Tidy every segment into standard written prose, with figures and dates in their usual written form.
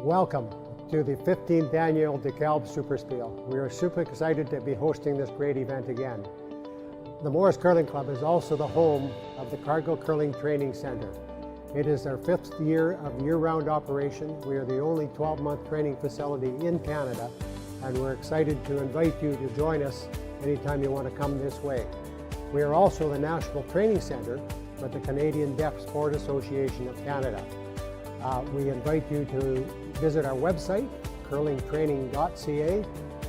Welcome to the 15th annual Dekalb SuperSpiel. We are super excited to be hosting this great event again. The Morris Curling Club is also the home of the Cargill Curling Training Center. It is our 5th year of year-round operation. We are the only 12-month training facility in Canada, and we're excited to invite you to join us anytime you want to come this way. We are also the National Training Center with the Canadian Deaf Sport Association of Canada. We invite you to visit our website, curlingtraining.ca,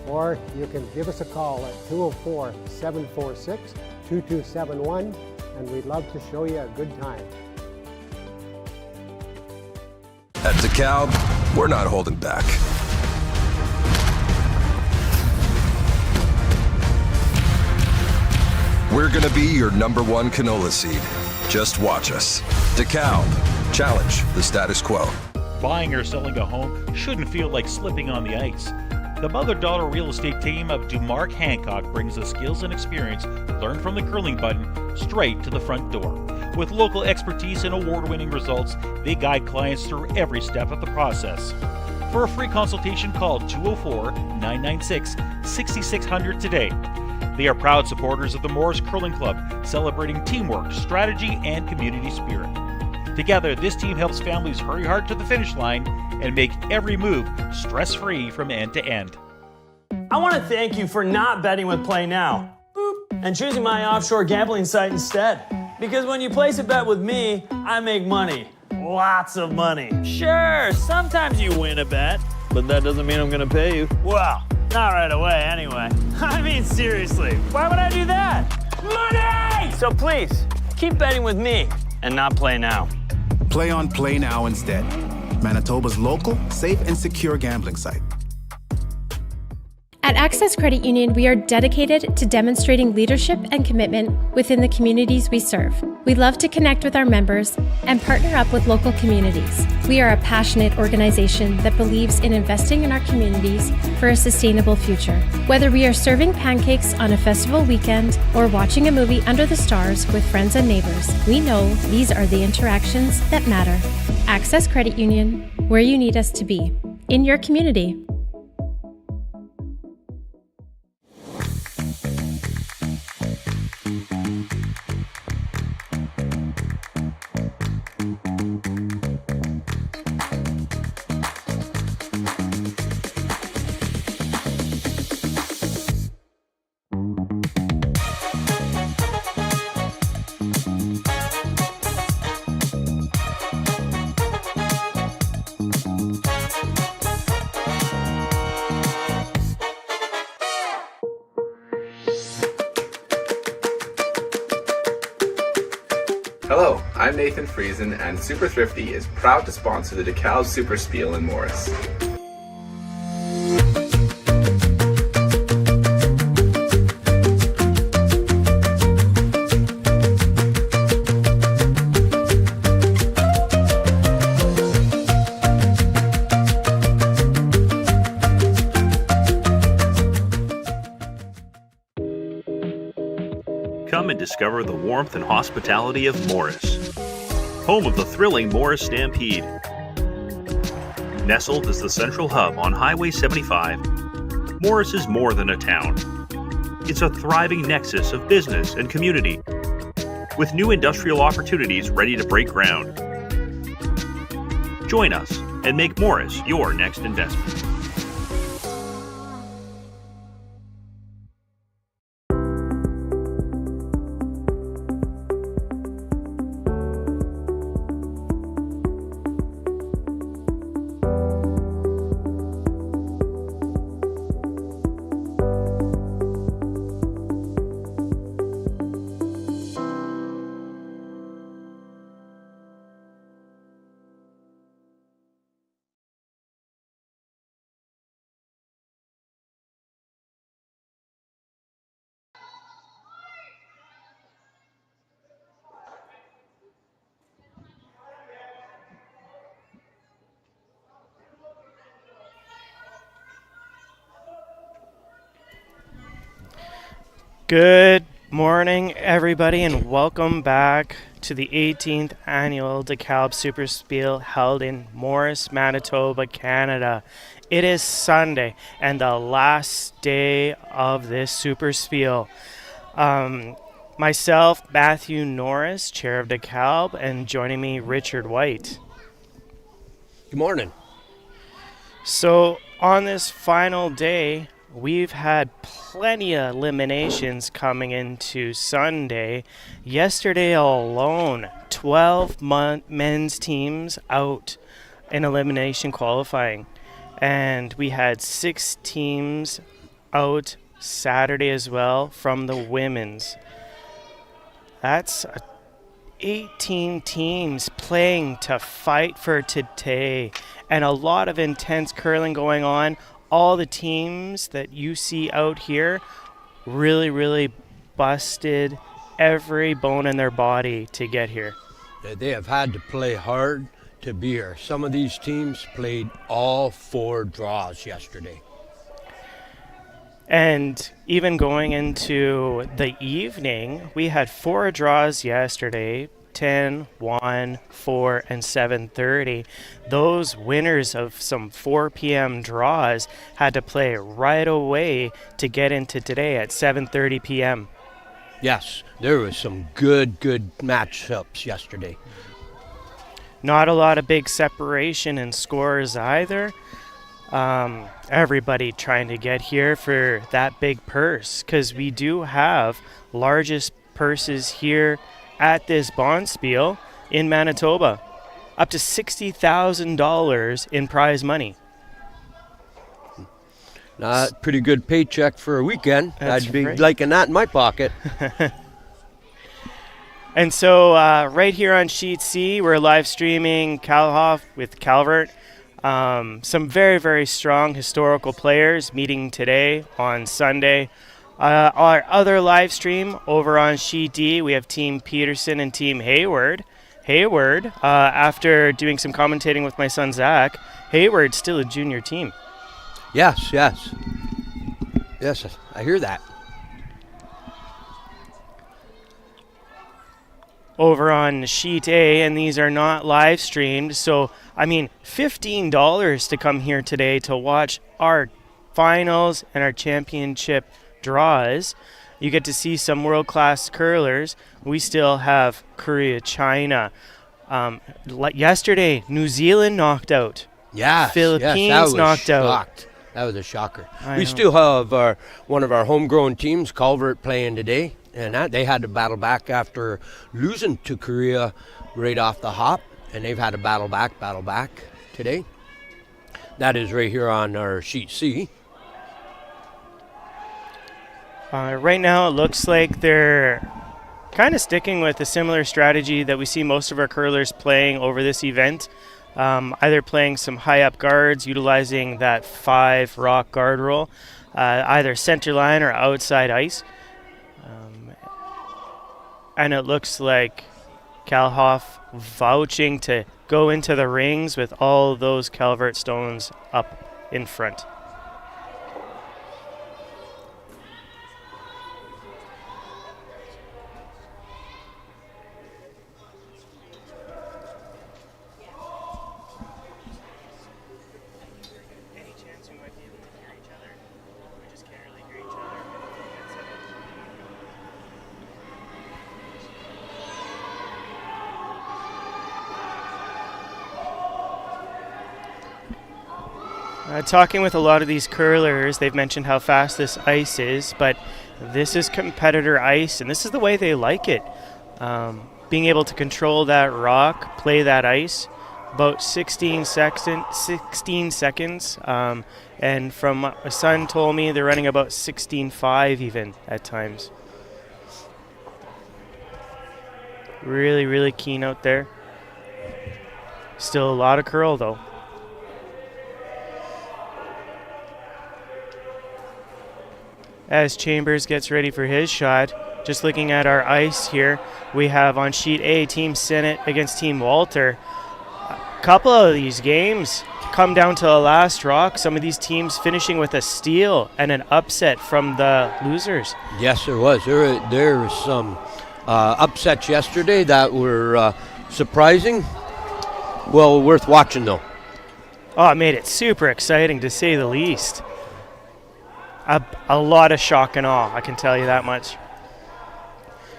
or you can give us a call at 204-746-2271, and we'd love to show you a good time. At Dekalb, we're not holding back. We're gonna be your #1 canola seed. Just watch us. Dekalb, challenge the status quo. Buying or selling a home shouldn't feel like slipping on the ice. The mother-daughter real estate team of Dumark Hancock brings the skills and experience learned from the curling button straight to the front door. With local expertise and award-winning results, they guide clients through every step of the process. For a free consultation, call 204-996-6600 today. They are proud supporters of the Morris Curling Club, celebrating teamwork, strategy, and community spirit. Together, this team helps families hurry hard to the finish line and make every move stress-free from end to end. I want to thank you for not betting with Play Now and choosing my offshore gambling site instead. Because when you place a bet with me, I make money. Lots of money. Sure, sometimes you win a bet, but that doesn't mean I'm going to pay you. Well, not right away anyway. I mean, seriously, why would I do that? Money! So please, keep betting with me and not Play Now. Play on Play Now instead. Manitoba's local, safe, and secure gambling site. At Access Credit Union, we are dedicated to demonstrating leadership and commitment within the communities we serve. We love to connect with our members and partner up with local communities. We are a passionate organization that believes in investing in our communities for a sustainable future. Whether we are serving pancakes on a festival weekend or watching a movie under the stars with friends and neighbors, we know these are the interactions that matter. Access Credit Union, where you need us to be, in your community. Hello, I'm Nathan Friesen, and Super Thrifty is proud to sponsor the Dekalb SuperSpiel in Morris. Come and discover the warmth and hospitality of Morris, home of the thrilling Morris Stampede. Nestled as the central hub on Highway 75, Morris is more than a town. It's a thriving nexus of business and community, with new industrial opportunities ready to break ground. Join us and make Morris your next investment. Good Morning, everybody, and welcome back to the 18th annual Dekalb SuperSpiel held in Morris, Manitoba, Canada. It is Sunday and the last day of this SuperSpiel. Myself, Matthew Norris, chair of Dekalb, and joining me, Richard White. Good morning. So on this final day, we've had plenty of eliminations coming into Sunday. Yesterday alone, 12 men's teams out in elimination qualifying. And we had 6 teams out Saturday as well from the women's. That's 18 teams playing to fight for today. And a lot of intense curling going on. All the teams that you see out here really busted every bone in their body to get here. They have had to play hard to be here. Some of these teams played all 4 draws yesterday. And even going into the evening, we had 4 draws yesterday. 10, 1, 4, and 7:30. Those winners of some 4 p.m. draws had to play right away to get into today at 7:30 p.m. Yes, there was some good matchups yesterday. Not a lot of big separation in scores either. Everybody trying to get here for that big purse, because we do have largest purses here at this Bonspiel in Manitoba, up to $60,000 in prize money. Pretty good paycheck for a weekend. That's I'd be right. liking that in my pocket. And so right here on Sheet C, we're live streaming Kalthoff with Calvert. Some very strong historical players meeting today on Sunday. Our other live stream over on Sheet D, we have Team Peterson and Team Hayward. Hayward, after doing some commentating with my son Zach, Hayward's still a junior team. Yes, I hear that. Over on Sheet A, and these are not live streamed, so I mean $15 to come here today to watch our finals and our championship draws. You get to see some world-class curlers. We still have Korea, China. Yesterday, New Zealand knocked out. Philippines knocked out. That was a shocker. I We know. still have one of our homegrown teams, Calvert, playing today, and they had to battle back after losing to Korea right off the hop, and they've had to battle back today. That is right here on our Sheet C. Right now, it looks like they're kind of sticking with a similar strategy that we see most of our curlers playing over this event. Either playing some high-up guards, utilizing that 5 rock guard roll, either center line or outside ice. And it looks like Kalthoff vouching to go into the rings with all those Calvert stones up in front. Talking with a lot of these curlers, they've mentioned how fast this ice is, but this is competitor ice, and this is the way they like it. Being able to control that rock, play that ice, about 16 seconds. And from what my son told me, they're running about 16.5 even at times. Really keen out there. Still a lot of curl though. As Chambers gets ready for his shot, just looking at our ice here, we have on sheet A, Team Sennett against Team Walter. couple of these games come down to the last rock. Some of these teams finishing with a steal and an upset from the losers. Yes, there was. There was some upsets yesterday that were surprising. Well, worth watching, though. Oh, it made it super exciting, to say the least. A lot of shock and awe, I can tell you that much.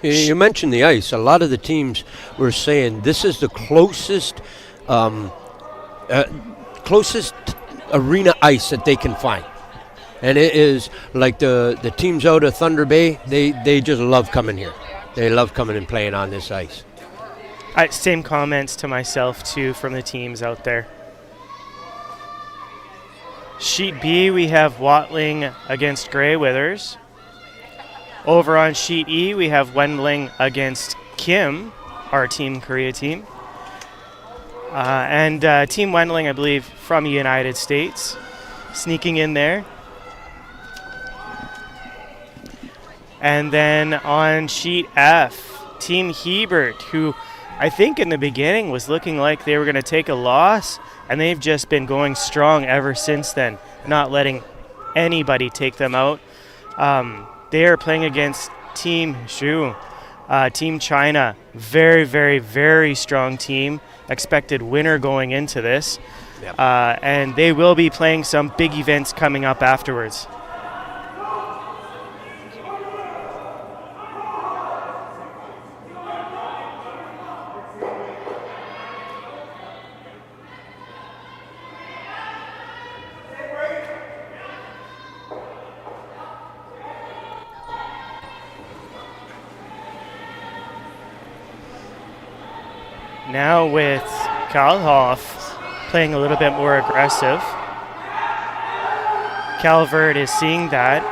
You mentioned the ice. A lot of the teams were saying this is the closest arena ice that they can find. And it is like the teams out of Thunder Bay, they just love coming here. They love coming and playing on this ice. Same comments to myself, too, from the teams out there. Sheet B, we have Watling against Grey Withers. Over on Sheet E, we have Wendling against Kim, our Team Korea team. And Team Wendling, I believe, from the United States, sneaking in there. And then on Sheet F, Team Hebert, who I think in the beginning was looking like they were going to take a loss, and they've just been going strong ever since then, not letting anybody take them out. They are playing against Team Zhu, Team China. Very, very, very strong team. Expected winner going into this. Yep. And they will be playing some big events coming up afterwards. Now with Kalthoff playing a little bit more aggressive. Calvert is seeing that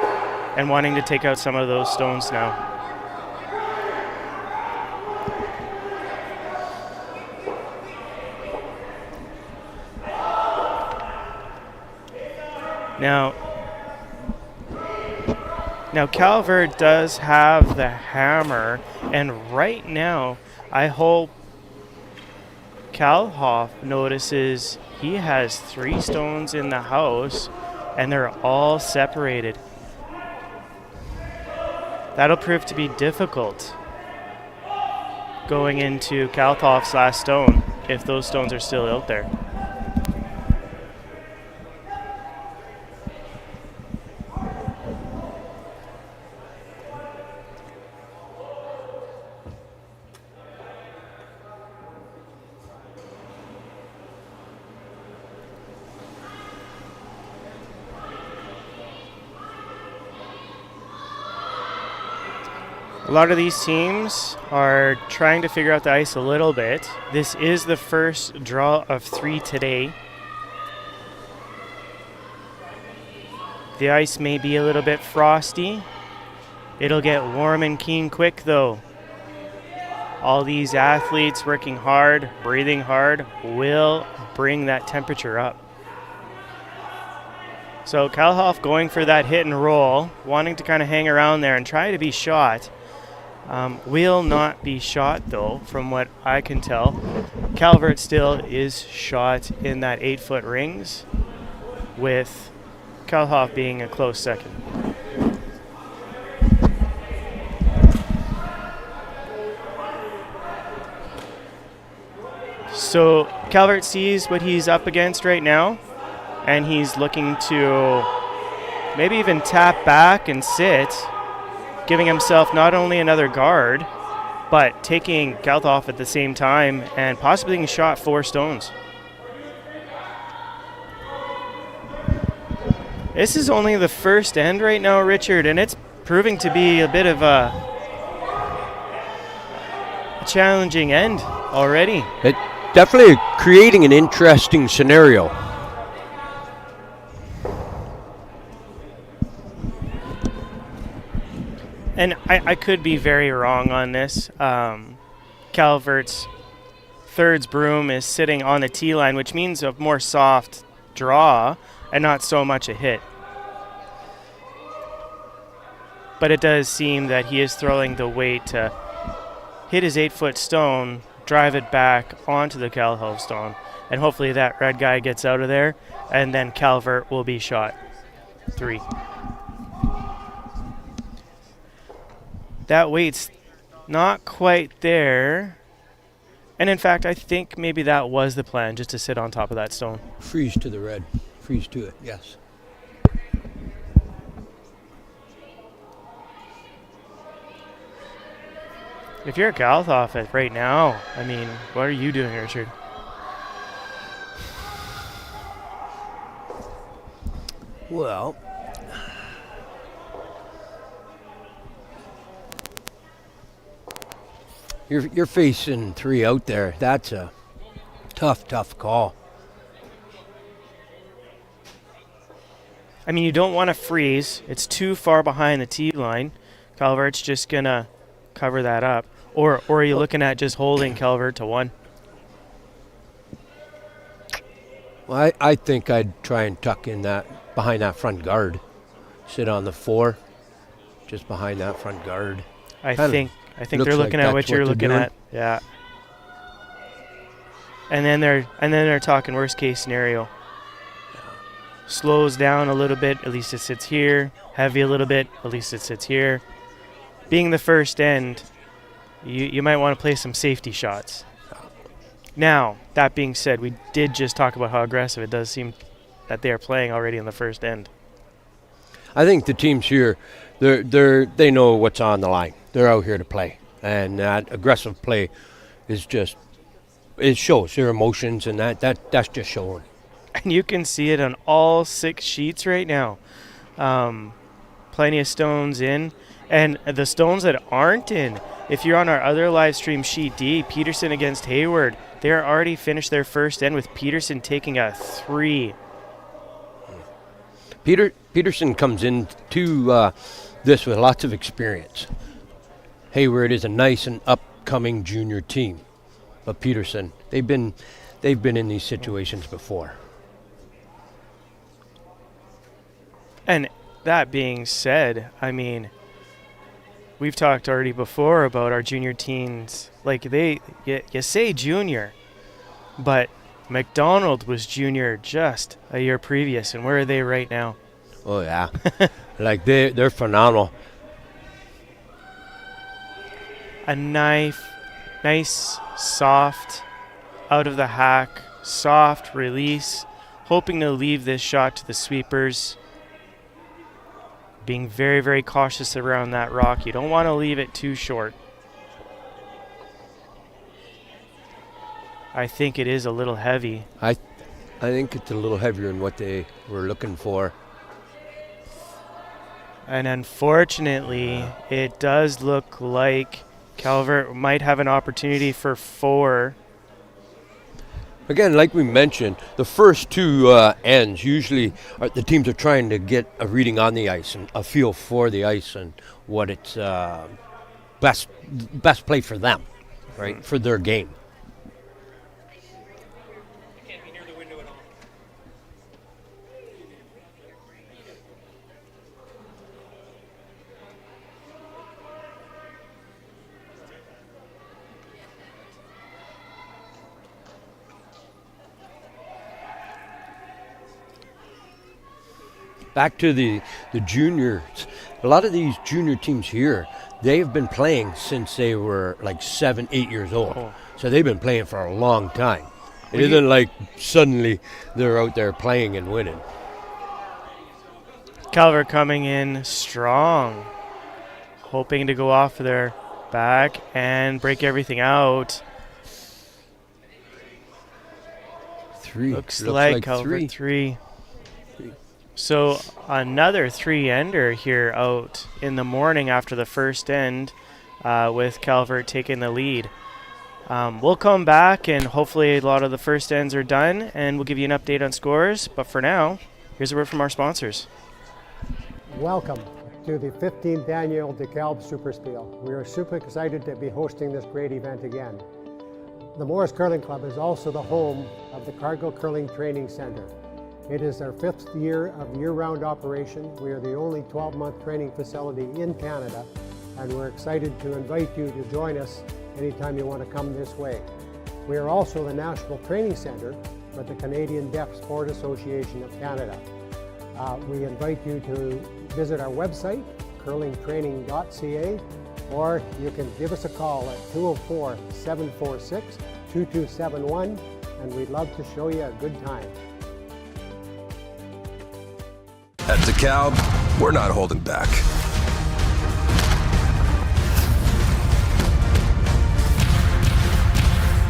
and wanting to take out some of those stones now. Now Calvert does have the hammer, and right now I hope Kalthoff notices he has 3 stones in the house and they're all separated. That'll prove to be difficult going into Kalthoff's last stone if those stones are still out there. A lot of these teams are trying to figure out the ice a little bit. This is the first draw of 3 today. The ice may be a little bit frosty. It'll get warm and keen quick though. All these athletes working hard, breathing hard, will bring that temperature up. So Kalthoff going for that hit and roll, wanting to kind of hang around there and try to be shot. Will not be shot though, from what I can tell. Calvert still is shot in that 8-foot rings, with Kalthoff being a close second. So Calvert sees what he's up against right now, and he's looking to maybe even tap back and sit, giving himself not only another guard, but taking Kalthoff at the same time and possibly being shot 4 stones. This is only the first end right now, Richard, and it's proving to be a bit of a challenging end already. It definitely creating an interesting scenario. And I could be very wrong on this. Calvert's thirds broom is sitting on the tee line, which means a more soft draw and not so much a hit. But it does seem that he is throwing the weight to hit his 8-foot stone drive it back onto the Kalthoff stone, and hopefully that red guy gets out of there, and then Calvert will be shot 3. That weight's not quite there. And in fact, I think maybe that was the plan, just to sit on top of that stone. Freeze to the red. Freeze to it, yes. If you're a Kalthoff right now, I mean, what are you doing, Richard? Well, you're facing 3 out there. That's a tough call. I mean, you don't want to freeze. It's too far behind the tee line. Calvert's just going to cover that up. Or are you looking at just holding Calvert to 1? Well, I think I'd try and tuck in that behind that front guard. Sit on the 4, just behind that front guard. I think they're looking at what you're looking at. Yeah. And then they're talking worst case scenario. Slows down a little bit, at least it sits here. Heavy a little bit, at least it sits here. Being the first end, you might want to play some safety shots. Now, that being said, we did just talk about how aggressive it does seem that they are playing already in the first end. I think the teams here, they know what's on the line. They're out here to play, and that aggressive play is just, it shows their emotions, and that's just showing. And you can see it on all 6 sheets right now. Plenty of stones in, and the stones that aren't in, if you're on our other live stream sheet D, Peterson against Hayward, they're already finished their first end with Peterson taking a 3. Peterson comes into this with lots of experience. Hayward is a nice and upcoming junior team, but Peterson, they've been in these situations before. And that being said, I mean, we've talked already before about our junior teams. Like, you say junior, but McDonald was junior just a year previous, and where are they right now? Oh, yeah. Like, they're phenomenal. A nice, soft, out of the hack, soft release, hoping to leave this shot to the sweepers. Being very, very cautious around that rock. You don't want to leave it too short. I think it is a little heavy. I think it's a little heavier than what they were looking for. And unfortunately, it does look like Calvert might have an opportunity for 4. Again, like we mentioned, the first 2 ends usually the teams are trying to get a reading on the ice and a feel for the ice and what it's best play for them, right, for their game. Back to the juniors. A lot of these junior teams here, they've been playing since they were like 7, 8 years old. Oh. So they've been playing for a long time. It isn't like suddenly they're out there playing and winning. Calvert coming in strong, hoping to go off their back and break everything out. 3. Looks like Calvert 3. So another 3-ender here out in the morning after the first end with Calvert taking the lead. We'll come back and hopefully a lot of the first ends are done and we'll give you an update on scores. But for now, here's a word from our sponsors. Welcome to the 15th annual Dekalb SuperSpiel. We are super excited to be hosting this great event again. The Morris Curling Club is also the home of the Cargill Curling Training Center. It is our 5th year of year-round operation. We are the only 12-month training facility in Canada, and we're excited to invite you to join us anytime you want to come this way. We are also the National Training Center for the Canadian Deaf Sport Association of Canada. We invite you to visit our website, curlingtraining.ca, or you can give us a call at 204-746-2271, and we'd love to show you a good time. At Dekalb, we're not holding back.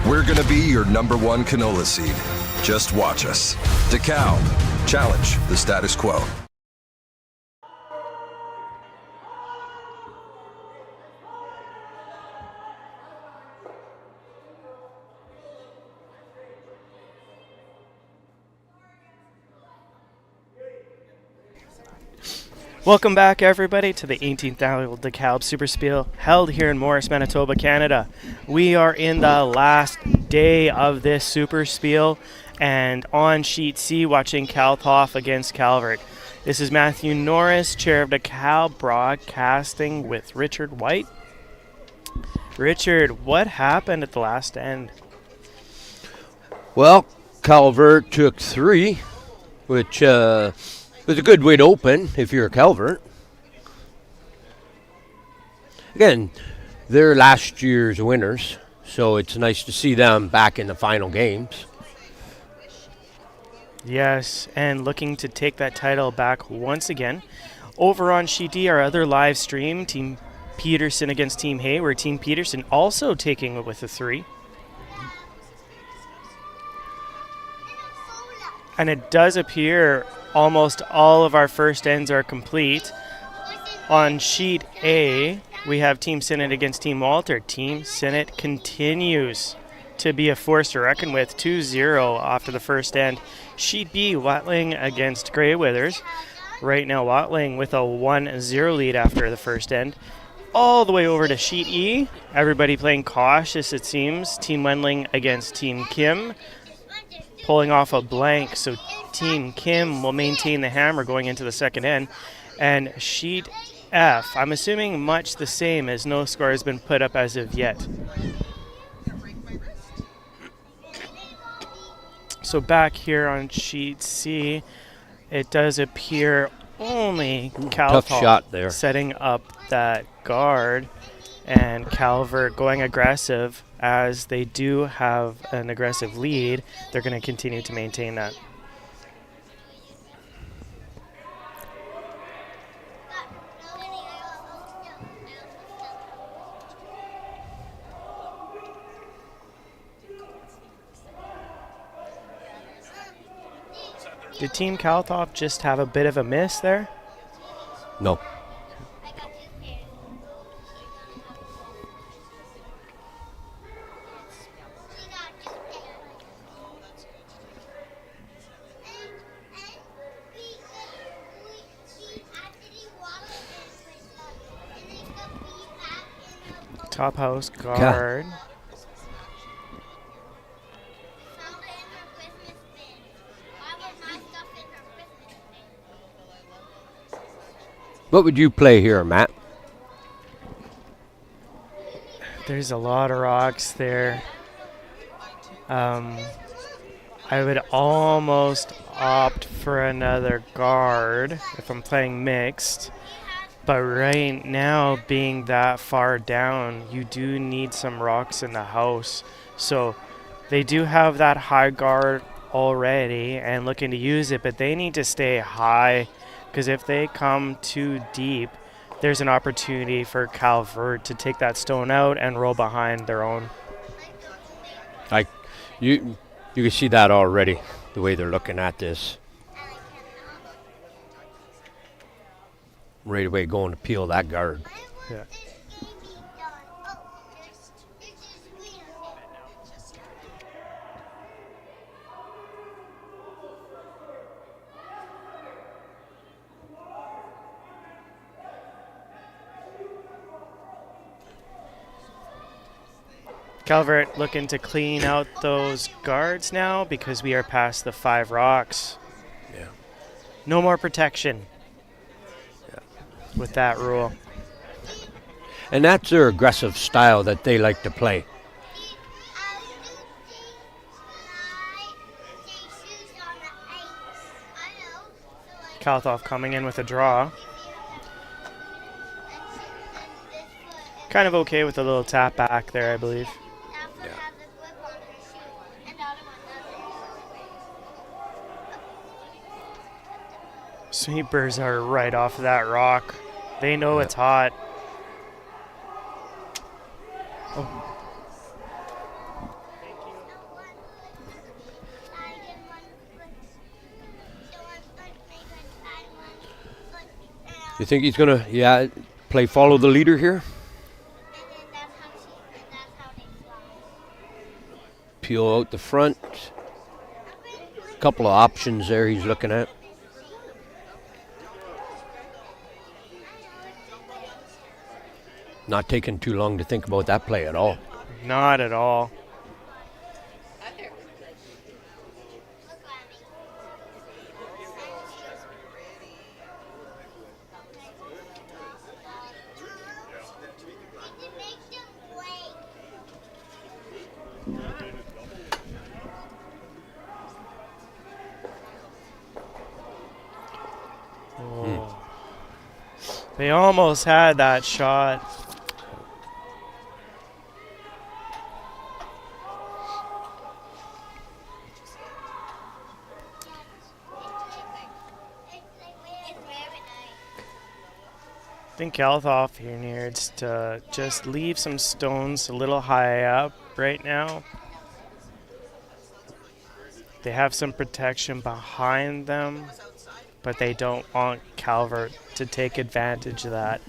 We're gonna be your #1 canola seed. Just watch us. Dekalb, challenge the status quo. Welcome back, everybody, to the 18th annual Dekalb SuperSpiel held here in Morris, Manitoba, Canada. We are in the last day of this SuperSpiel, and on Sheet C, watching Kalthoff against Calvert. This is Matthew Norris, chair of Dekalb, broadcasting with Richard White. Richard, what happened at the last end? Well, Calvert took 3, which was a good way to open if you're a Calvert. Again, they're last year's winners, so it's nice to see them back in the final games. Yes, and looking to take that title back once again. Over on Sheet D, our other live stream, Team Peterson against Team Hay, where Team Peterson also taking it with a 3. And it does appear almost all of our first ends are complete. On Sheet A, we have Team Sinnott against Team Walter. Team Sinnott continues to be a force to reckon with, 2-0 after the first end. Sheet B, Watling against Grey Withers. Right now, Watling with a 1-0 lead after the first end. All the way over to Sheet E, everybody playing cautious, it seems. Team Wendling against Team Kim, pulling off a blank, so Team Kim will maintain the hammer going into the second end. And Sheet F, I'm assuming much the same, as no score has been put up as of yet. So back here on Sheet C, it does appear only Tough shot there. Kalthoff setting up that guard, and Calvert going aggressive. As they do have an aggressive lead, they're going to continue to maintain that. Did Team Kalthoff just have a bit of a miss there? No. Top house guard. What would you play here, Matt? There's a lot of rocks there. I would almost opt for another guard if I'm playing mixed. But right now, being that far down, you do need some rocks in the house. So they do have that high guard already and looking to use it, but they need to stay high, because if they come too deep, there's an opportunity for Calvert to take that stone out and roll behind their own. You can see that already, the way they're looking at this. Right away going to peel that guard. Yeah. Calvert looking to clean out those guards now because we are past the 5 rocks. Yeah. No more protection with that rule. And that's their aggressive style that they like to play. Kalthoff coming in with a draw. Kind of okay with a little tap back there, I believe. Sweepers are right off of that rock. They know it's hot. Oh. You think he's going to, play follow the leader here? Peel out the front. Couple of options there he's looking at. Not taking too long to think about that play at all. Not at all. Oh. They almost had that shot. I think Kalthoff here needs to just leave some stones a little high up right now. They have some protection behind them, but they don't want Calvert to take advantage of that.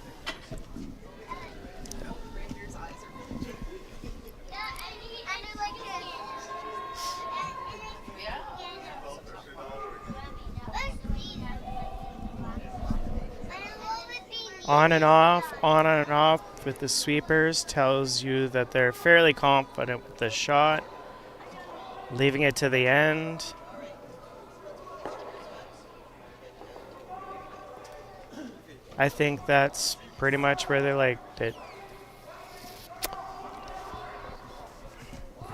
On and off with the sweepers tells you that they're fairly confident with the shot. Leaving it to the end. I think that's pretty much where they liked it. A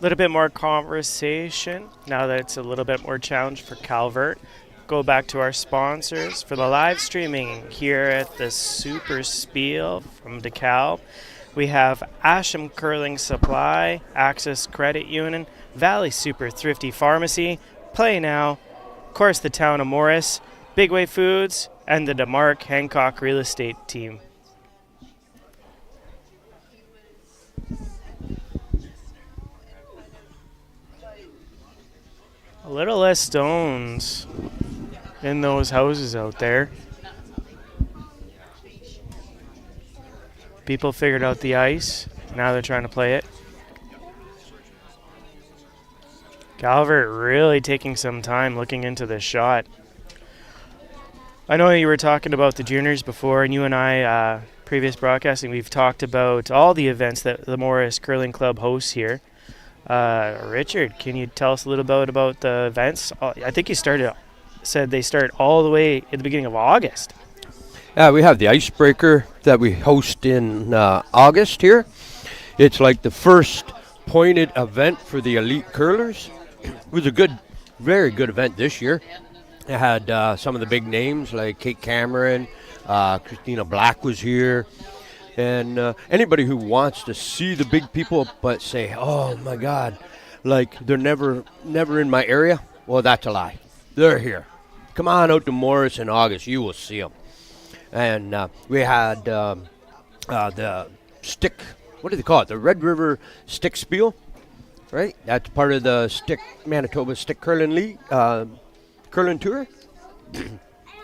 little bit more conversation now that it's a little bit more challenge for Calvert. Go back to our sponsors for the live streaming here at the SuperSpiel from Dekalb. We have Asham Curling Supply, Access Credit Union, Valley Super Thrifty Pharmacy, Play Now, of course the Town of Morris, Big Way Foods, and the DeMarc Hancock Real Estate Team. A little less stones in those houses out there. People figured out the ice. Now they're trying to play it. Calvert really taking some time looking into this shot. I know you were talking about the juniors before, and you and I, previous broadcasting, we've talked about all the events that the Morris Curling Club hosts here. Richard, can you tell us a little bit about the events? I think you said they start all the way at the beginning of August. Yeah, we have the icebreaker that we host in August here. It's like the first pointed event for the elite curlers. It was a very good event this year. It had some of the big names like Kate Cameron, Christina Black was here. And anybody who wants to see the big people but say, oh my God, like they're never in my area, well, that's a lie. They're here. Come on out to Morris in August. You will see them. And we had the stick, what do they call it? The Red River Stick Spiel, right? That's part of the Manitoba Stick Curling League, Curling Tour.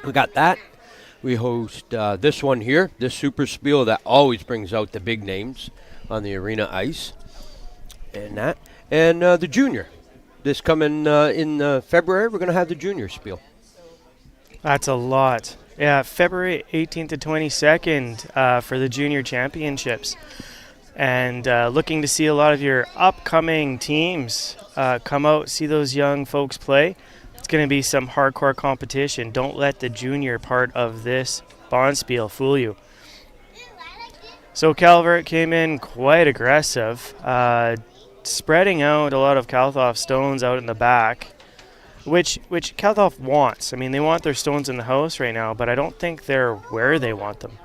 We got that. We host this one here, this SuperSpiel that always brings out the big names on the arena ice. And that. And the junior. This coming in February, we're going to have the junior spiel. That's a lot. Yeah, February 18th to 22nd for the junior championships. And looking to see a lot of your upcoming teams come out, see those young folks play. It's going to be some hardcore competition. Don't let the junior part of this bonspiel fool you. So Calvert came in quite aggressive, spreading out a lot of Kalthoff stones out in the back, which Kalthoff wants. I mean, they want their stones in the house right now, but I don't think they're where they want them.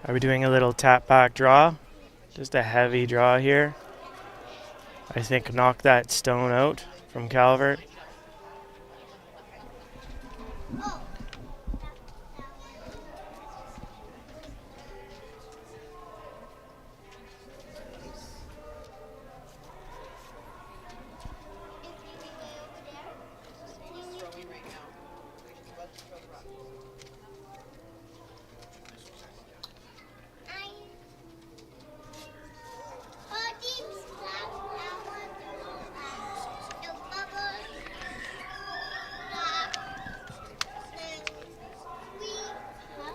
Are we doing a little tap back draw? Just a heavy draw here. I think knock that stone out from Calvert.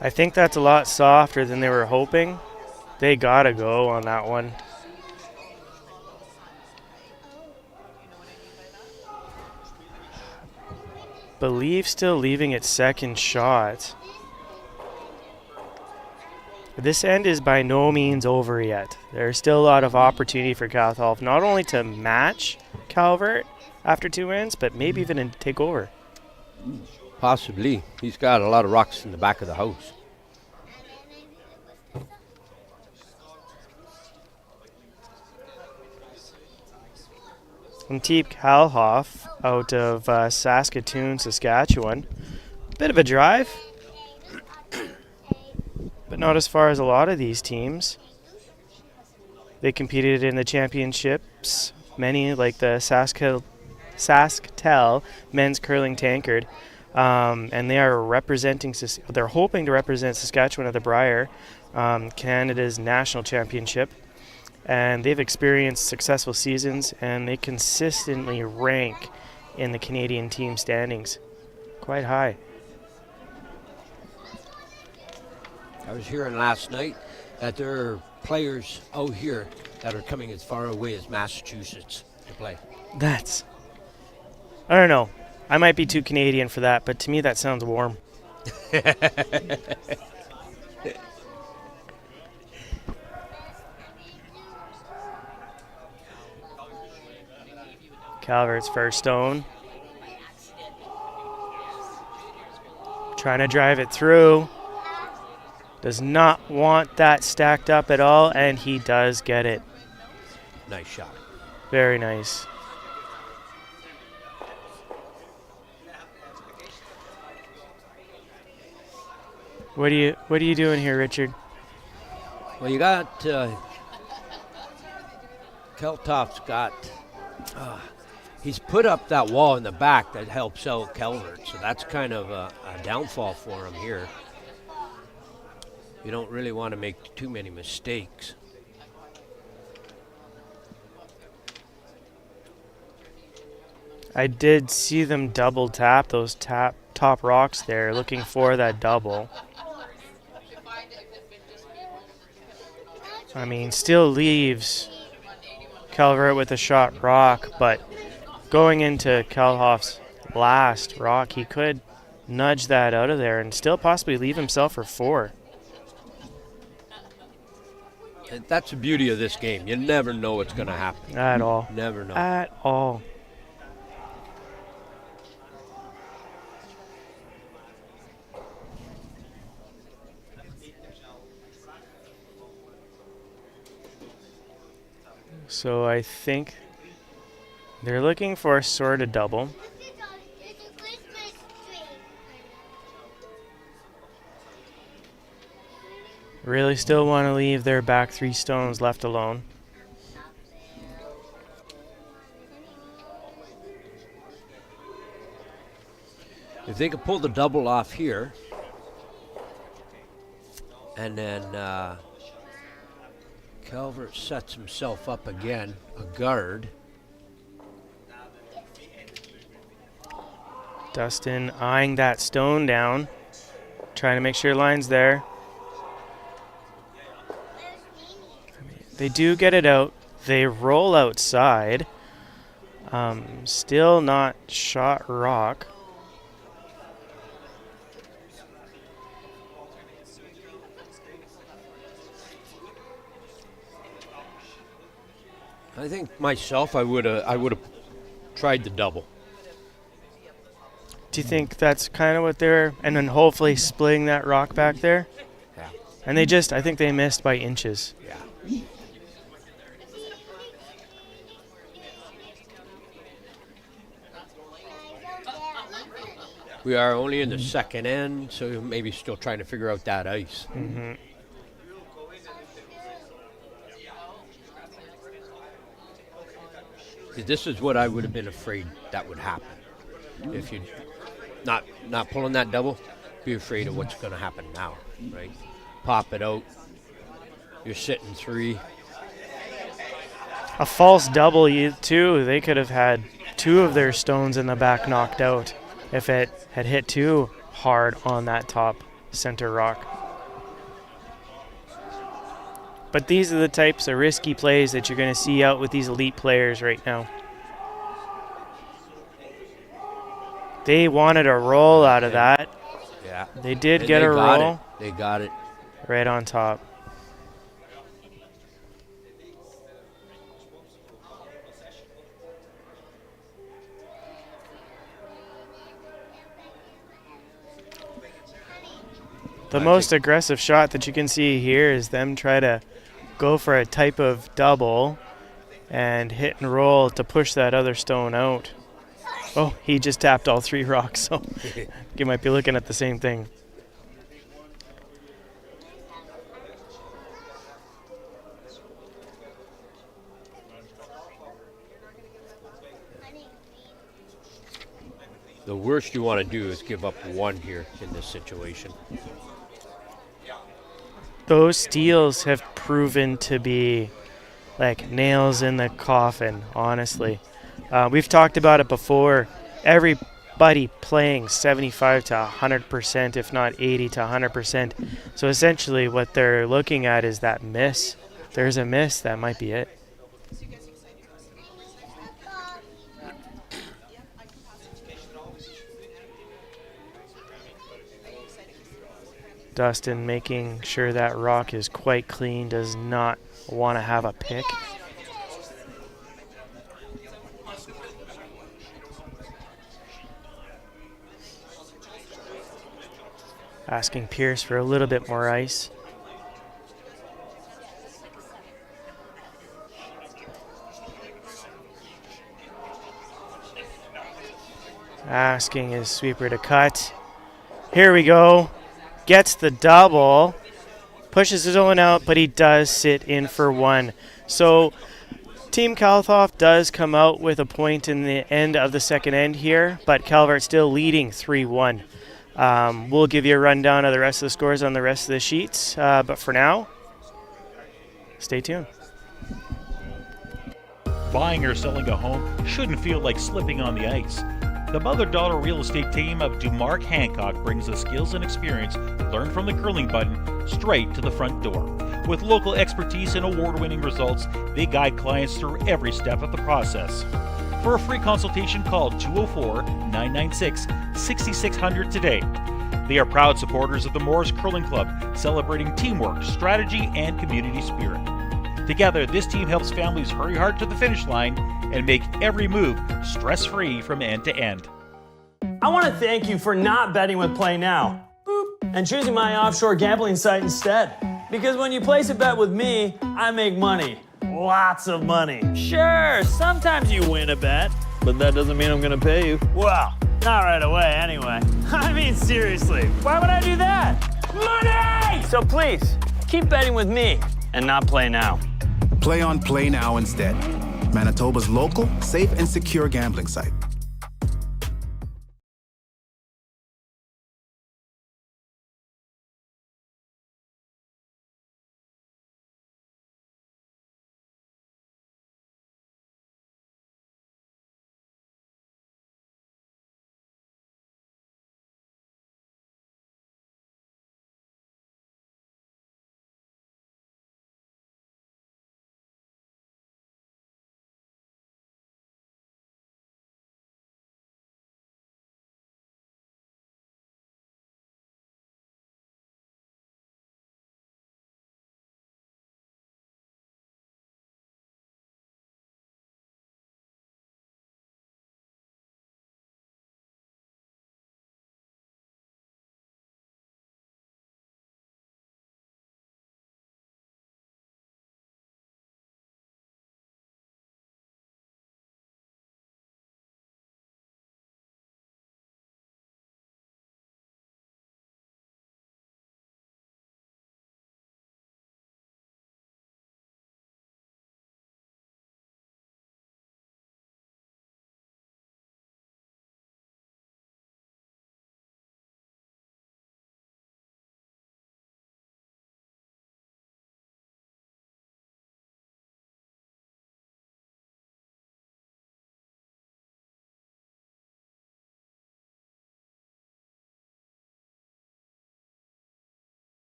I think that's a lot softer than they were hoping. They gotta go on that one. Believe still leaving its second shot. This end is by no means over yet. There's still a lot of opportunity for Kalthoff, not only to match Calvert after 2 ends, but maybe even to take over. Possibly. He's got a lot of rocks in the back of the house. And Teep Kalthoff out of Saskatoon, Saskatchewan. Bit of a drive, but not as far as a lot of these teams. They competed in the championships, many like the SaskTel men's curling tankard, and they are representing. They're hoping to represent Saskatchewan at the Brier, Canada's national championship. And they've experienced successful seasons, and they consistently rank in the Canadian team standings quite high. I was hearing last night that there are players out here that are coming as far away as Massachusetts to play. I don't know. I might be too Canadian for that, but to me that sounds warm. Calvert's first stone. Trying to drive it through. Does not want that stacked up at all, and he does get it. Nice shot. Very nice. What are you doing here, Richard? Well, you got Kalthoff's got. He's put up that wall in the back that helps out Calvert, so that's kind of a downfall for him here. You don't really want to make too many mistakes. I did see them double tap those top rocks there, looking for that double. I mean, still leaves Calvert with a shot rock, but going into Kalthoff's last rock, he could nudge that out of there and still possibly leave himself for 4. And that's the beauty of this game. You never know what's going to happen. At all. Never know. At all. So I think they're looking for a sort of double. Really still want to leave their back 3 stones left alone. If they could pull the double off here, and then Calvert sets himself up again, a guard. Dustin eyeing that stone down, trying to make sure line's there. They do get it out. They roll outside. Still not shot rock. I think myself, I would have tried the double. Do you think that's kind of what they're, and then hopefully splitting that rock back there? Yeah. And I think they missed by inches. Yeah. We are only in the second end, so maybe still trying to figure out that ice. Mm-hmm. This is what I would have been afraid that would happen. If you not pulling that double, be afraid of what's going to happen now, right? Pop it out. You're sitting 3. A false double, too. They could have had 2 of their stones in the back knocked out if it had hit too hard on that top center rock. But these are the types of risky plays that you're going to see out with these elite players right now. They wanted a roll out of that. Yeah. They did get a roll. They got it. Right on top. The most aggressive shot that you can see here is them try to go for a type of double and hit and roll to push that other stone out. Oh, he just tapped all 3 rocks, so you might be looking at the same thing. The worst you want to do is give up 1 here in this situation. Those steals have proven to be like nails in the coffin, honestly. We've talked about it before. Everybody playing 75 to 100%, if not 80 to 100%. So essentially what they're looking at is that miss. There's a miss, that might be it. Dustin making sure that rock is quite clean, does not want to have a pick. Asking Pierce for a little bit more ice. Asking his sweeper to cut. Here we go. Gets the double. Pushes his own out, but he does sit in for 1. So Team Kalthoff does come out with a point in the end of the second end here, but Calvert still leading 3-1. We'll give you a rundown of the rest of the scores on the rest of the sheets, but for now, stay tuned. Buying or selling a home shouldn't feel like slipping on the ice. The Mother Daughter Real Estate team of Dumark Hancock brings the skills and experience learned from the curling button straight to the front door. With local expertise and award-winning results, they guide clients through every step of the process. For a free consultation, call 204-996-6600 today. They are proud supporters of the Morris Curling Club, celebrating teamwork, strategy, and community spirit. Together, this team helps families hurry hard to the finish line and make every move stress-free from end to end. I want to thank you for not betting with Play Now and choosing my offshore gambling site instead. Because when you place a bet with me, I make money. Lots of money. Sure, sometimes you win a bet, but that doesn't mean I'm going to pay you. Well, not right away anyway. I mean, seriously, why would I do that? Money! So please, keep betting with me and not Play Now. Play on Play Now instead. Manitoba's local, safe, and secure gambling site.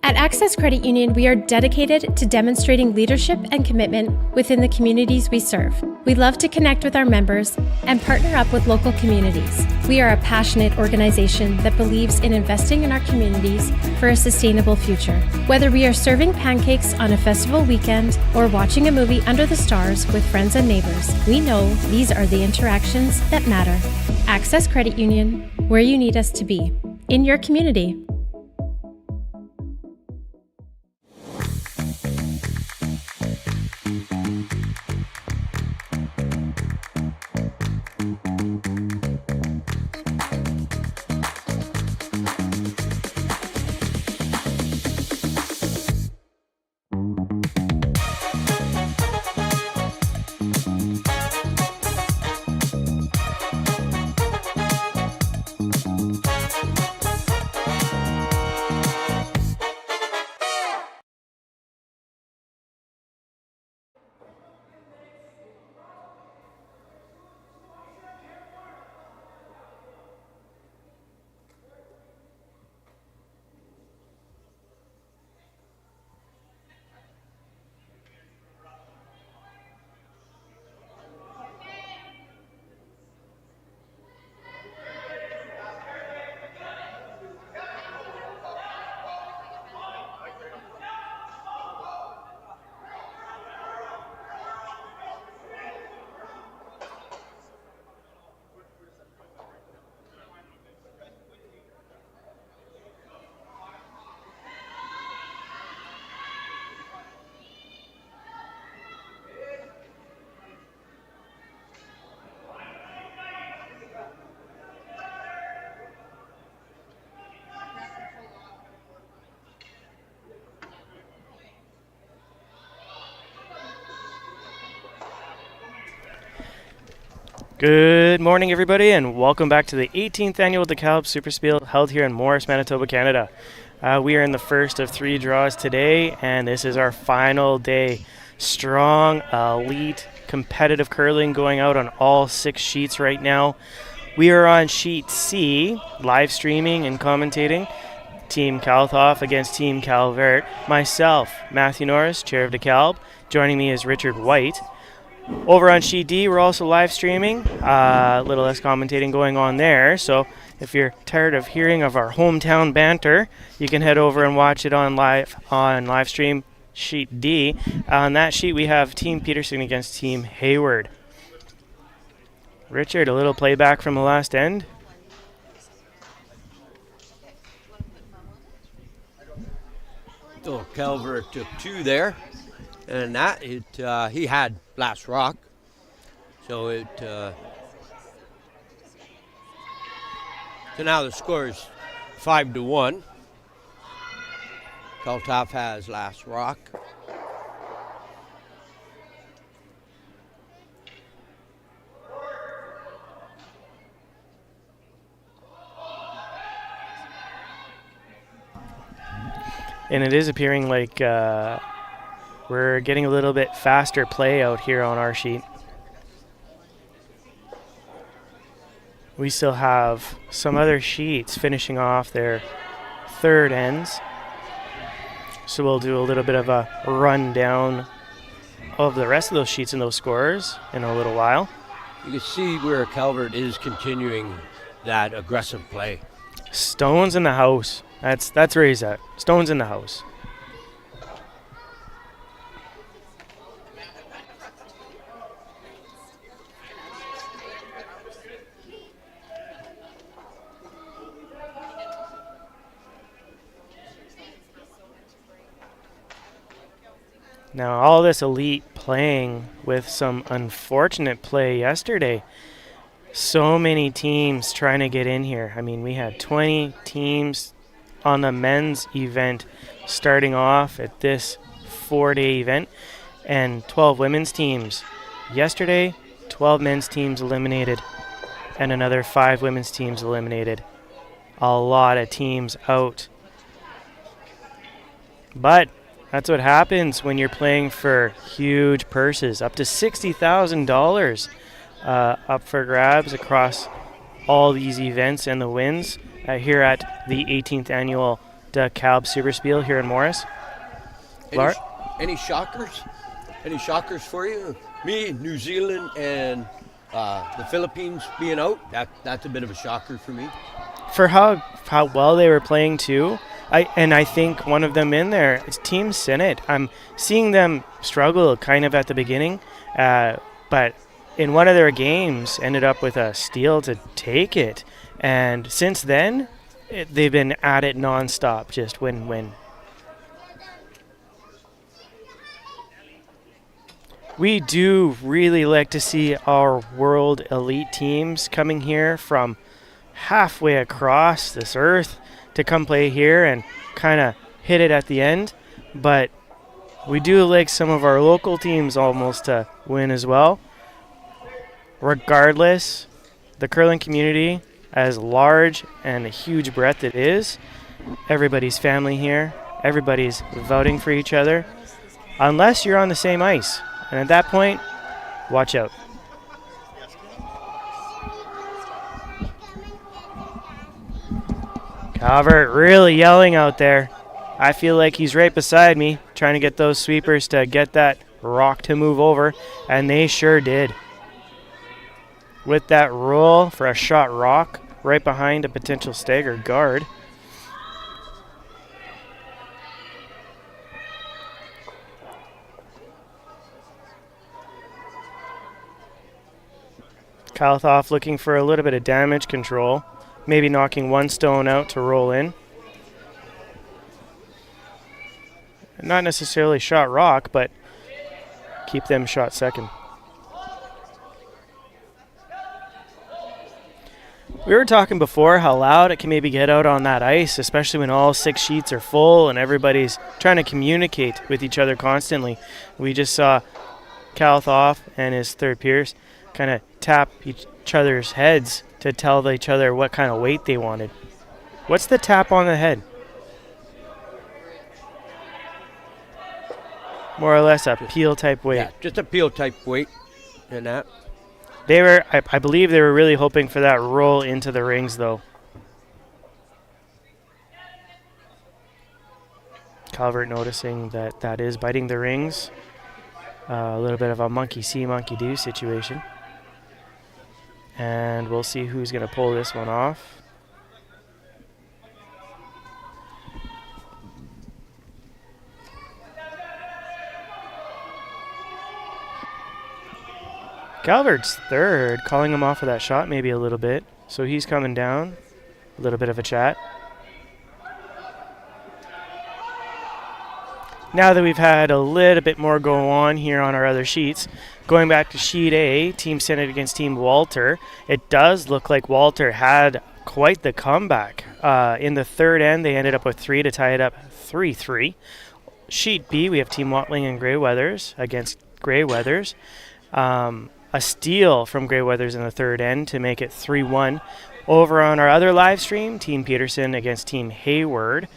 At Access Credit Union, we are dedicated to demonstrating leadership and commitment within the communities we serve. We love to connect with our members and partner up with local communities. We are a passionate organization that believes in investing in our communities for a sustainable future. Whether we are serving pancakes on a festival weekend or watching a movie under the stars with friends and neighbors, we know these are the interactions that matter. Access Credit Union, where you need us to be, in your community. Good morning, everybody, and welcome back to the 18th annual Dekalb SuperSpiel held here in Morris, Manitoba, Canada. We are in the first of 3 draws today, and this is our final day. Strong, elite, competitive curling going out on all 6 sheets right now. We are on sheet C, live streaming and commentating. Team Kalthoff against Team Calvert. Myself, Matthew Norris, Chair of Dekalb. Joining me is Richard White. Over on sheet D, we're also live streaming. A little less commentating going on there. So if you're tired of hearing of our hometown banter, you can head over and watch it on live stream sheet D. On that sheet, we have Team Peterson against Team Hayward. Richard, a little playback from the last end. So Calvert took 2 there, and that he had last rock, so so now the score is 5-1. Kalthoff has last rock. And it is appearing like we're getting a little bit faster play out here on our sheet. We still have some other sheets finishing off their third ends. So we'll do a little bit of a rundown of the rest of those sheets and those scores in a little while. You can see where Calvert is continuing that aggressive play. Stones in the house. That's where he's at. Stones in the house. Now, all this elite playing with some unfortunate play yesterday. So many teams trying to get in here. I mean, we had 20 teams on the men's event starting off at this 4-day event, and 12 women's teams. Yesterday, 12 men's teams eliminated, and another 5 women's teams eliminated. A lot of teams out. But that's what happens when you're playing for huge purses, up to $60,000 up for grabs across all these events and the wins here at the 18th annual Dekalb SuperSpiel here in Morris. Lar- Any shockers? Any shockers for you? Me, New Zealand, and the Philippines being out. That's a bit of a shocker for me. For how well they were playing too, I think one of them in there is Team Senate. I'm seeing them struggle kind of at the beginning, but in one of their games ended up with a steal to take it, and since then they've been at it nonstop, just win-win. We do really like to see our world elite teams coming here from halfway across this earth to come play here and kind of hit it at the end. But we do like some of our local teams almost to win as well. Regardless, the curling community, as large and a huge breadth it is, everybody's family here. Everybody's voting for each other, unless you're on the same ice. And at that point, watch out. Calvert really yelling out there. I feel like he's right beside me, trying to get those sweepers to get that rock to move over, and they sure did. With that roll for a shot rock right behind a potential stagger guard. Kalthoff looking for a little bit of damage control, maybe knocking one stone out to roll in. Not necessarily shot rock, but keep them shot second. We were talking before how loud it can maybe get out on that ice, especially when all 6 sheets are full and everybody's trying to communicate with each other constantly. We just saw Kalthoff and his third Pierce kind of tap each other's heads to tell each other what kind of weight they wanted. What's the tap on the head? More or less a peel type weight. Yeah, just a peel type weight and that. They were, I believe they were really hoping for that roll into the rings though. Calvert noticing that that is biting the rings. A little bit of a monkey see, monkey do situation. And we'll see who's going to pull this one off. Calvert's third, calling him off of that shot maybe a little bit. So he's coming down. A little bit of a chat. Now that we've had a little bit more go on here on our other sheets, going back to sheet A, Team Senate against Team Walter, it does look like Walter had quite the comeback. In the third end, they ended up with 3 to tie it up 3-3. Sheet B, we have Team Watling and Grey Weathers against Grey Weathers. A steal from Grey Weathers in the third end to make it 3-1. Over on our other live stream, Team Peterson against Team Hayward.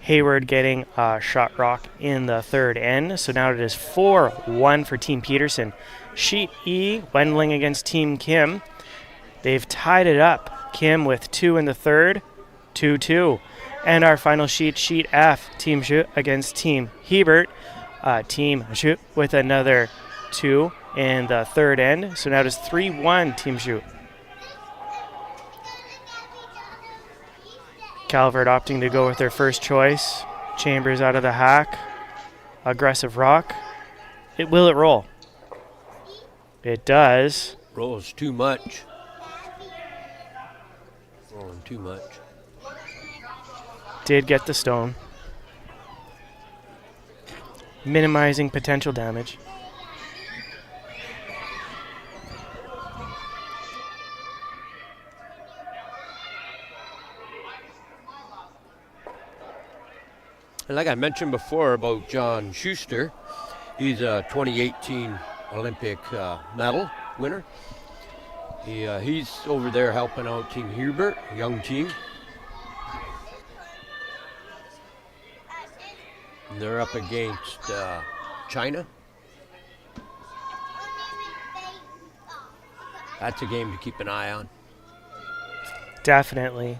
Hayward getting a shot rock in the third end. So now it is 4-1 for Team Peterson. Sheet E, Wendling against Team Kim. They've tied it up. Kim with 2 in the third, 2-2. And our final sheet, Sheet F, Team Shoot against Team Hebert. Team Shoot with another 2 in the third end. So now it is 3-1 Team Shoot. Calvert opting to go with their first choice. Chambers out of the hack. Aggressive rock. Will it roll? It does. Rolls too much. Rolling too much. Did get the stone. Minimizing potential damage. And like I mentioned before about John Schuster, he's a 2018 Olympic medal winner. He's over there helping out Team Hebert, a young team. And they're up against China. That's a game to keep an eye on. Definitely.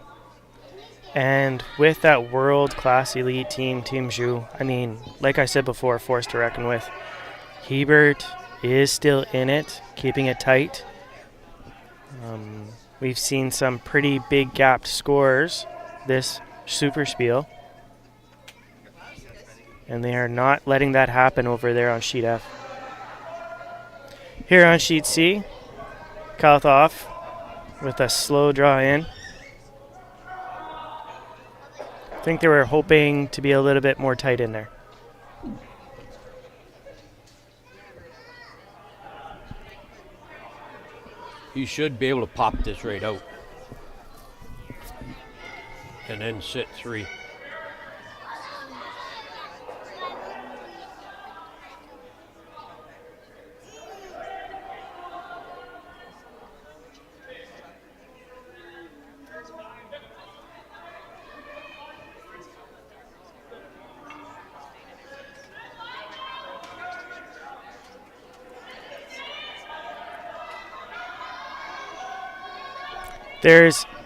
And with that world-class elite team, Team Zhu, I mean, like I said before, forced to reckon with. Hebert is still in it, keeping it tight. We've seen some pretty big gapped scores this Superspiel. And they are not letting that happen over there on Sheet F. Here on Sheet C, Kalthoff with a slow draw in. I think they were hoping to be a little bit more tight in there. You should be able to pop this right out. And then sit 3.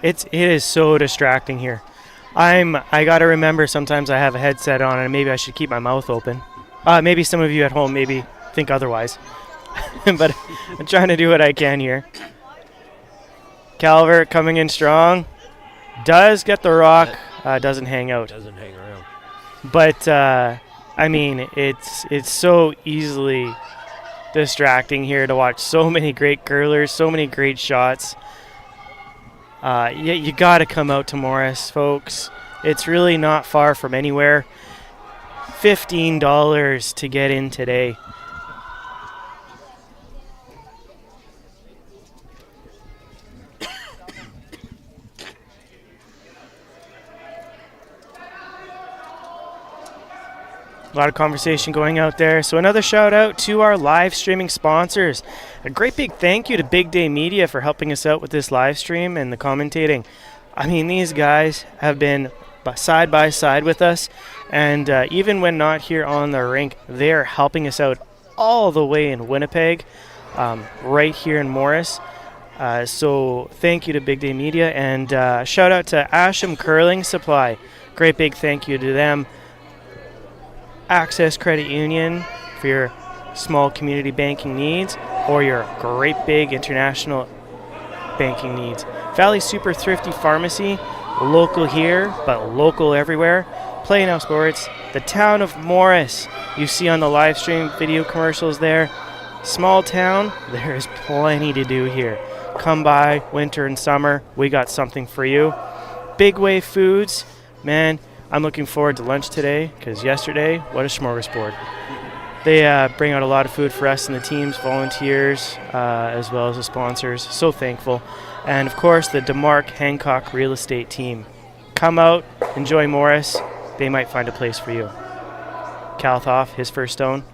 It is so distracting here. I gotta remember sometimes I have a headset on and maybe I should keep my mouth open. Maybe some of you at home maybe think otherwise. But I'm trying to do what I can here. Calvert coming in strong. Does get the rock. Doesn't hang out. Doesn't hang around. But I mean, it's so easily distracting here to watch so many great curlers, so many great shots. You got to come out to Morris, folks. It's really not far from anywhere. $15 to get in today. A lot of conversation going out there. So another shout out to our live streaming sponsors. A great big thank you to Big Day Media for helping us out with this live stream and the commentating. I mean, these guys have been side by side with us, and even when not here on the rink, they're helping us out all the way in Winnipeg, right here in Morris. So thank you to Big Day Media, and shout out to Asham Curling Supply. Great big thank you to them. Access Credit Union for your small community banking needs or your great big international banking needs. Valley Super Thrifty Pharmacy, local here but local everywhere. Play Now Sports, the town of Morris. You see on the live stream video commercials there. Small town, there is plenty to do here. Come by winter and summer, we got something for you. Big Wave Foods, man, I'm looking forward to lunch today because yesterday, what a smorgasbord. They bring out a lot of food for us and the teams, volunteers, as well as the sponsors. So thankful. And, of course, the DeMarc Hancock Real Estate team. Come out, enjoy Morris. They might find a place for you. Kalthoff, his first stone.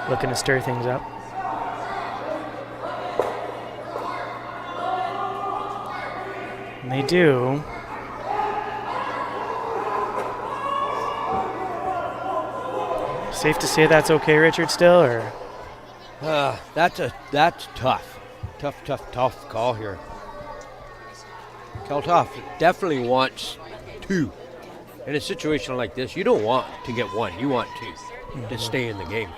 Looking to stir things up. And they do. Safe to say that's okay, Richard, still, or? That's tough. Tough call here. Kalthoff definitely wants 2. In a situation like this, you don't want to get 1. You want 2 to stay in the game.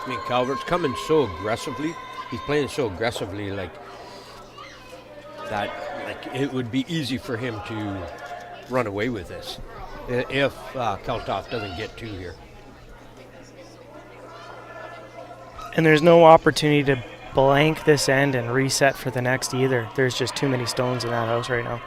I mean, Calvert's coming so aggressively. He's playing so aggressively, like that. Like it would be easy for him to run away with this if Kalthoff doesn't get 2 here. And there's no opportunity to blank this end and reset for the next either. There's just too many stones in that house right now.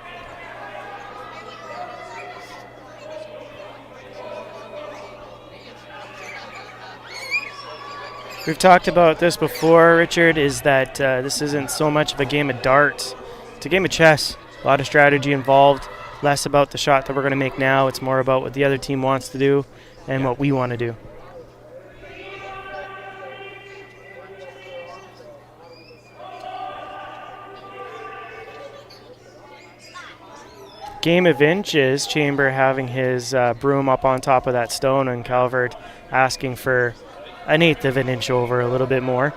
We've talked about this before, Richard, is that this isn't so much of a game of darts. It's a game of chess. A lot of strategy involved. Less about the shot that we're going to make now. It's more about what the other team wants to do and what we want to do. game of inches, Chamber having his broom up on top of that stone, and Calvert asking for an eighth of an inch over, a little bit more.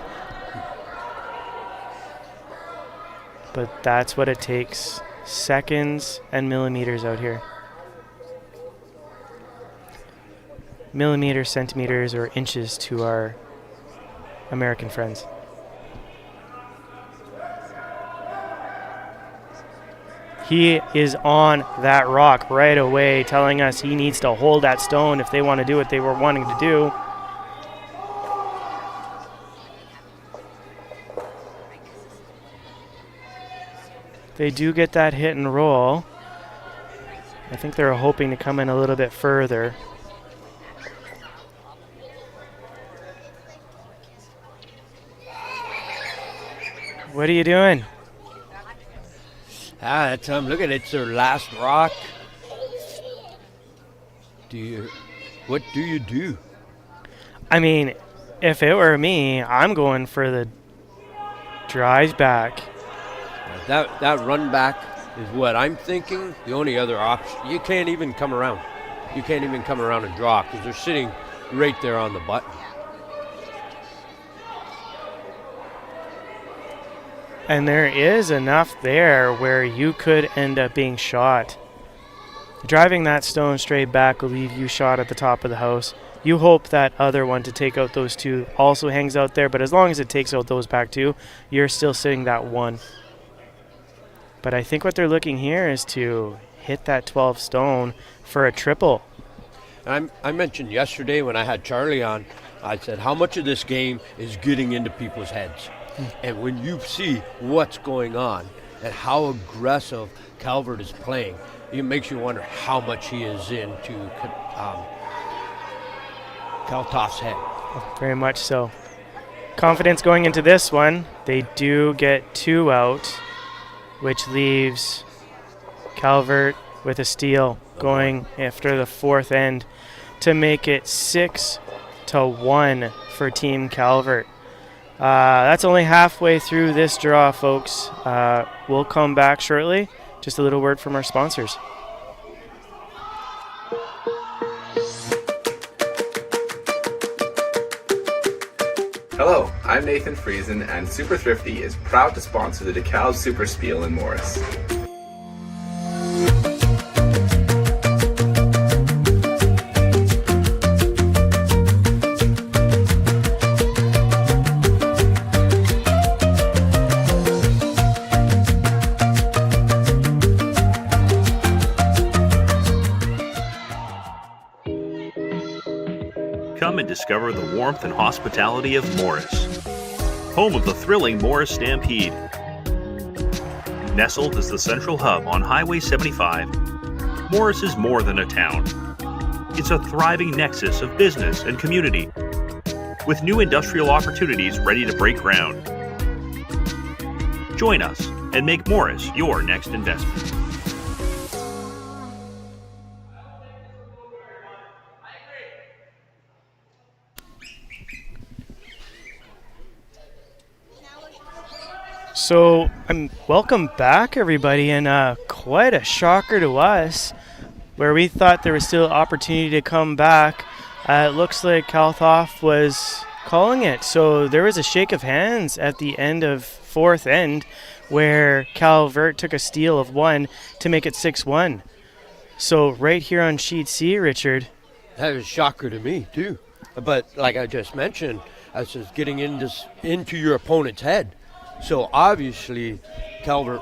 But that's what it takes. Seconds and millimeters out here. Millimeters, centimeters, or inches to our American friends. He is on that rock right away, telling us he needs to hold that stone if they want to do what they were wanting to do. They do get that hit and roll. I think they're hoping to come in a little bit further. What are you doing? Look at it, it's their last rock. What do you do? I mean, if it were me, I'm going for the drive back. That run back is what I'm thinking. The only other option, you can't even come around. You can't even come around and draw because they're sitting right there on the button. And there is enough there where you could end up being shot. Driving that stone straight back will leave you shot at the top of the house. You hope that other one to take out those two also hangs out there, but as long as it takes out those back two, you're still sitting that one. But I think what they're looking here is to hit that 12 stone for a triple. I mentioned yesterday when I had Charlie on, I said, how much of this game is getting into people's heads? And when you see what's going on and how aggressive Calvert is playing, it makes you wonder how much he is into Kalthoff's head. Very much so. Confidence going into this one. They do get two out, which leaves Calvert with a steal going after the fourth end to make it 6-1 for Team Calvert. That's only halfway through this draw, folks. We'll come back shortly. Just a little word from our sponsors. Hello, I'm Nathan Friesen, and Super Thrifty is proud to sponsor the Dekalb SuperSpiel in Morris. Come and discover the warmth and hospitality of Morris, home of the thrilling Morris Stampede. Nestled as the central hub on Highway 75, Morris is more than a town. It's a thriving nexus of business and community, with new industrial opportunities ready to break ground. Join us and make Morris your next investment. So, welcome back, everybody, and quite a shocker to us, where we thought there was still opportunity to come back. It looks like Kalthoff was calling it. So there was a shake of hands at the end of fourth end, where Calvert took a steal of one to make it 6-1. So right here on sheet C, Richard. That was a shocker to me, too. But like I just mentioned, that's just getting into your opponent's head. So obviously, Calvert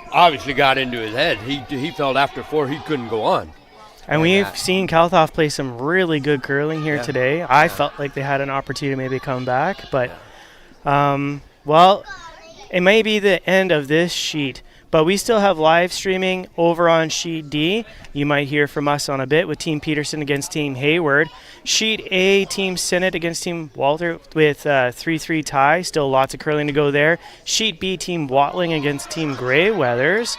got into his head. He felt after four he couldn't go on. And we've seen Kalthoff play some really good curling here today. I felt like they had an opportunity to maybe come back. But, well, it may be the end of this sheet. But we still have live streaming over on Sheet D. You might hear from us on a bit with Team Peterson against Team Hayward. Sheet A, Team Sinnott against Team Walter with 3-3 tie. Still lots of curling to go there. Sheet B, Team Watling against Team Greyweathers.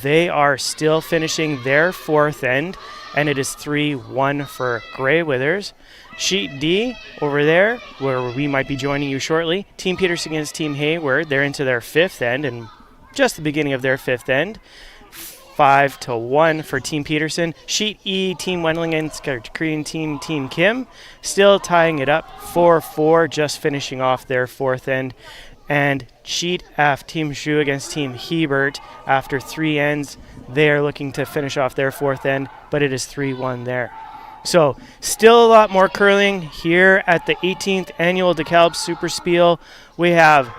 They are still finishing their fourth end, and it is 3-1 for Greyweathers. Sheet D, over there, where we might be joining you shortly. Team Peterson against Team Hayward. They're into their fifth end, and just the beginning of their fifth end. 5-1 for Team Peterson. Sheet E, Team Wendling against Korean Team Kim, still tying it up 4-4, just finishing off their fourth end. And Sheet F, Team Shu against Team Hebert. After 3 ends, they are looking to finish off their fourth end, but it is 3-1 there. So still a lot more curling here at the 18th annual Dekalb SuperSpiel. We have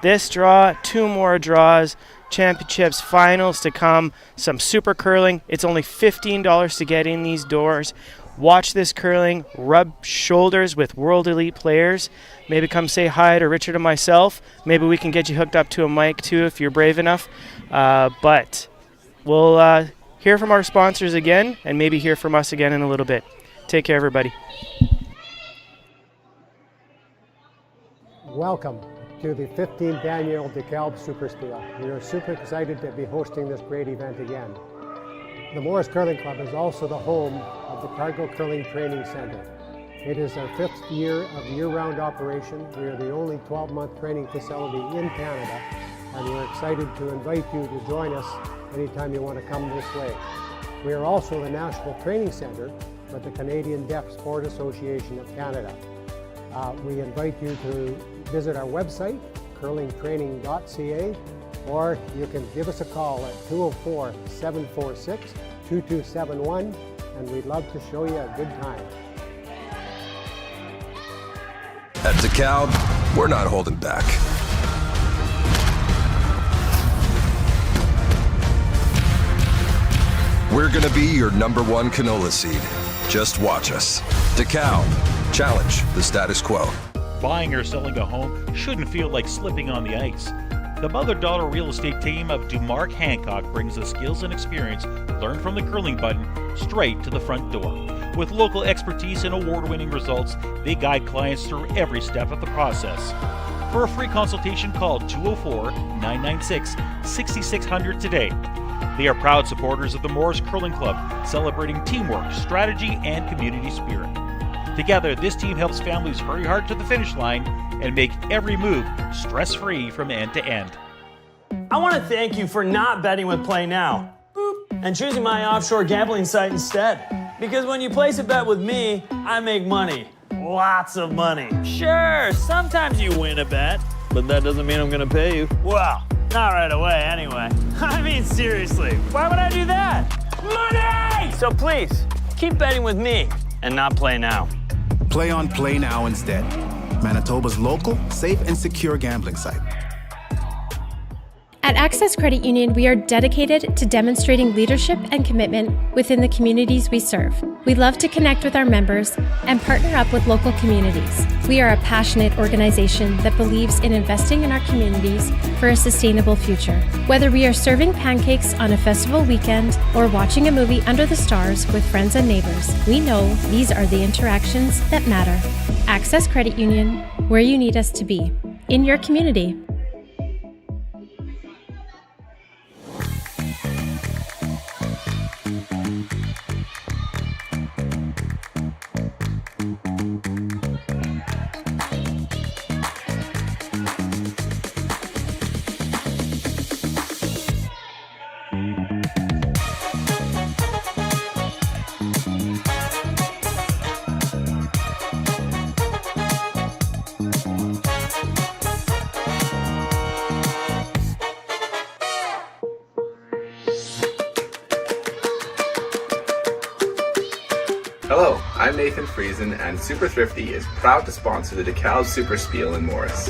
this draw, 2 more draws, championships, finals to come, some super curling. It's only $15 to get in these doors. Watch this curling, rub shoulders with world elite players. Maybe come say hi to Richard and myself. Maybe we can get you hooked up to a mic too if you're brave enough. But we'll hear from our sponsors again and maybe hear from us again in a little bit. Take care, everybody. Welcome to the 15th annual Dekalb SuperSpiel. We are super excited to be hosting this great event again. The Morris Curling Club is also the home of the Cargill Curling Training Center. It is our 5th year of year-round operation. We are the only 12-month training facility in Canada, and we're excited to invite you to join us anytime you want to come this way. We are also the National Training Center for the Canadian Deaf Sport Association of Canada. We invite you to visit our website, curlingtraining.ca, or you can give us a call at 204-746-2271, and we'd love to show you a good time. At Dekalb, we're not holding back. We're gonna be your #1 canola seed. Just watch us. Dekalb, challenge the status quo. Buying or selling a home shouldn't feel like slipping on the ice. The mother-daughter real estate team of Mark Hancock brings the skills and experience learned from the curling button straight to the front door. With local expertise and award-winning results, they guide clients through every step of the process. For a free consultation, call 204-996-6600 today. They are proud supporters of the Morris Curling Club, celebrating teamwork, strategy, and community spirit. Together, this team helps families hurry hard to the finish line and make every move stress-free from end to end. I want to thank you for not betting with Play Now and choosing my offshore gambling site instead. Because when you place a bet with me, I make money. Lots of money. Sure, sometimes you win a bet, but that doesn't mean I'm going to pay you. Well, not right away anyway. I mean, seriously, why would I do that? Money! So please, keep betting with me and not Play Now. Play on Play Now instead. Manitoba's local, safe, and secure gambling site. At Access Credit Union, we are dedicated to demonstrating leadership and commitment within the communities we serve. We love to connect with our members and partner up with local communities. We are a passionate organization that believes in investing in our communities for a sustainable future. Whether we are serving pancakes on a festival weekend or watching a movie under the stars with friends and neighbors, we know these are the interactions that matter. Access Credit Union, where you need us to be, in your community. Hello, I'm Nathan Friesen, and Super Thrifty is proud to sponsor the Dekalb SuperSpiel in Morris.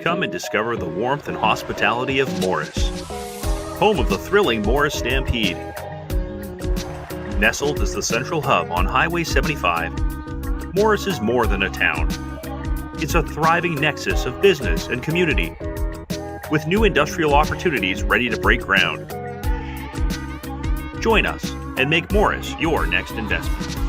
Come and discover the warmth and hospitality of Morris, home of the thrilling Morris Stampede. Nestled as the central hub on Highway 75, Morris is more than a town. It's a thriving nexus of business and community, with new industrial opportunities ready to break ground. Join us and make Morris your next investment.